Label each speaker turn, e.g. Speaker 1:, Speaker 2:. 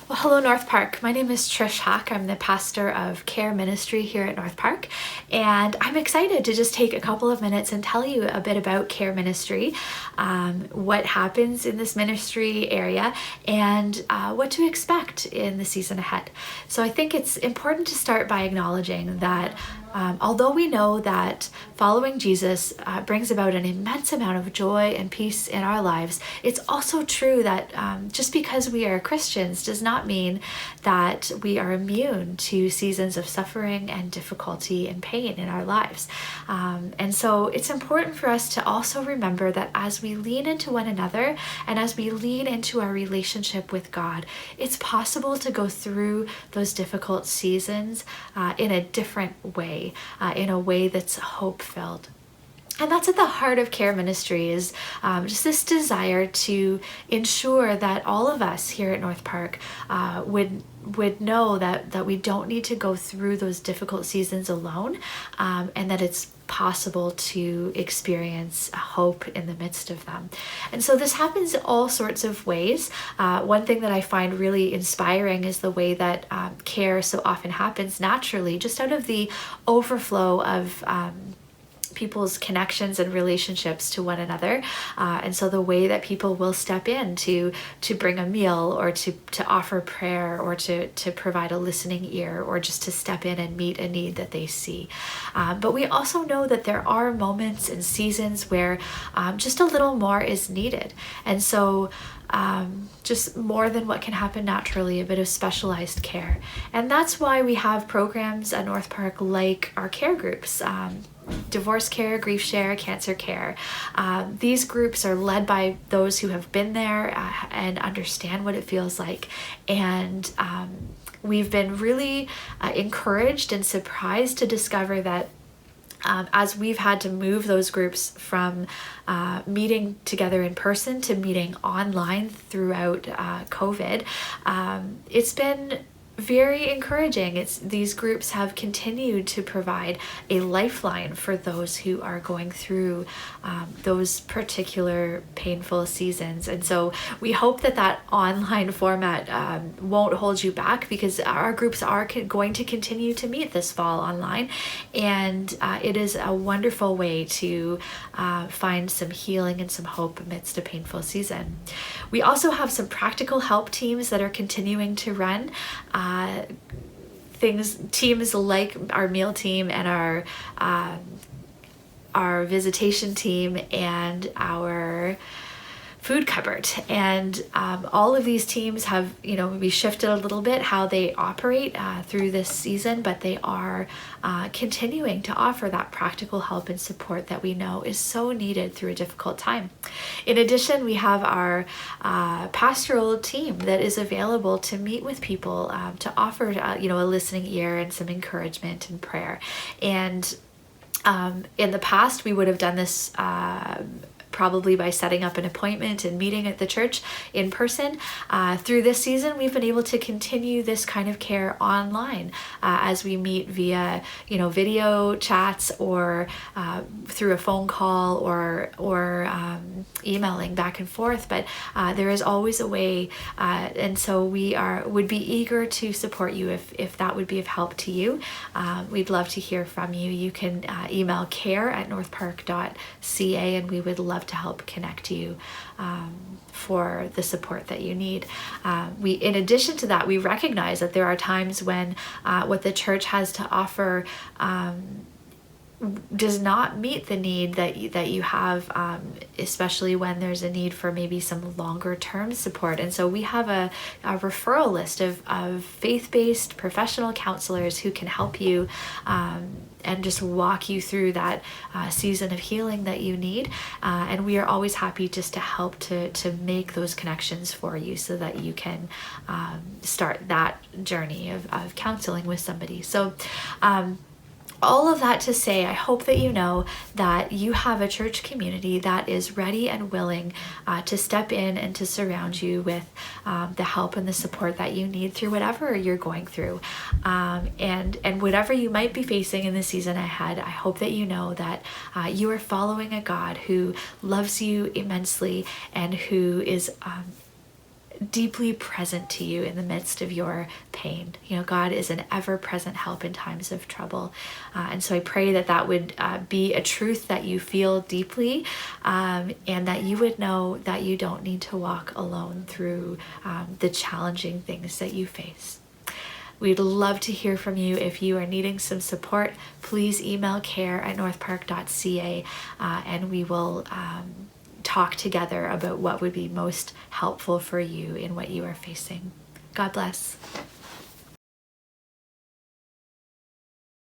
Speaker 1: Well, hello, North Park. My name is Trish. I'm the pastor of Care Ministry here at North Park, and I'm excited to just take a couple of minutes and tell you a bit about Care Ministry, what happens in this ministry area, and what to expect in the season ahead. So I think it's important to start by acknowledging that although we know that following Jesus brings about an immense amount of joy and peace in our lives, it's also true that just because we are Christians does not mean that we are immune to seasons of suffering and difficulty and pain in our lives. And so it's important for us to also remember that as we lean into one another and as we lean into our relationship with God, it's possible to go through those difficult seasons in a different way, in a way that's hope-filled. And that's at the heart of Care Ministry, is just this desire to ensure that all of us here at North Park would know that we don't need to go through those difficult seasons alone, and that it's possible to experience hope in the midst of them. And so this happens all sorts of ways. One thing that I find really inspiring is the way that care so often happens naturally, just out of the overflow of people's connections and relationships to one another. And so the way that people will step in to bring a meal, or to offer prayer, or to provide a listening ear, or just to step in and meet a need that they see. But we also know that there are moments and seasons where just a little more is needed. And so just more than what can happen naturally, a bit of specialized care. And that's why we have programs at North Park like our care groups, divorce care, grief share, cancer care. These groups are led by those who have been there and understand what it feels like. And we've been really encouraged and surprised to discover that as we've had to move those groups from meeting together in person to meeting online throughout COVID, it's been very encouraging. These groups have continued to provide a lifeline for those who are going through those particular painful seasons. And so we hope that online format won't hold you back, because our groups are going to continue to meet this fall online, and it is a wonderful way to find some healing and some hope amidst a painful season. We also have some practical help teams that are continuing to run. Teams like our meal team and our visitation team and our food cupboard, and all of these teams have maybe shifted a little bit how they operate through this season, but they are continuing to offer that practical help and support that we know is so needed through a difficult time. In addition, we have our pastoral team that is available to meet with people, to offer a listening ear and some encouragement and prayer. And in the past, we would have done this probably by setting up an appointment and meeting at the church in person. Through this season, we've been able to continue this kind of care online as we meet via, video chats, or through a phone call, or emailing back and forth. But there is always a way, and so we would be eager to support you if that would be of help to you. We'd love to hear from you. You can email care@northpark.ca, and we would love to help connect you for the support that you need. In addition to that, we recognize that there are times when what the church has to offer does not meet the need that you have, especially when there's a need for maybe some longer term support. And so we have a referral list of faith-based professional counselors who can help you and just walk you through that season of healing that you need. And we are always happy just to help to make those connections for you, so that you can start that journey of counseling with somebody. So all of that to say, I hope that you know that you have a church community that is ready and willing to step in and to surround you with the help and the support that you need through whatever you're going through. And whatever you might be facing in the season ahead, I hope that you know that you are following a God who loves you immensely and who is deeply present to you in the midst of your pain. God is an ever-present help in times of trouble. And so I pray that that would be a truth that you feel deeply, and that you would know that you don't need to walk alone through the challenging things that you face. We'd love to hear from you. If you are needing some support, please email care@northpark.ca, and we will talk together about what would be most helpful for you in what you are facing. God bless.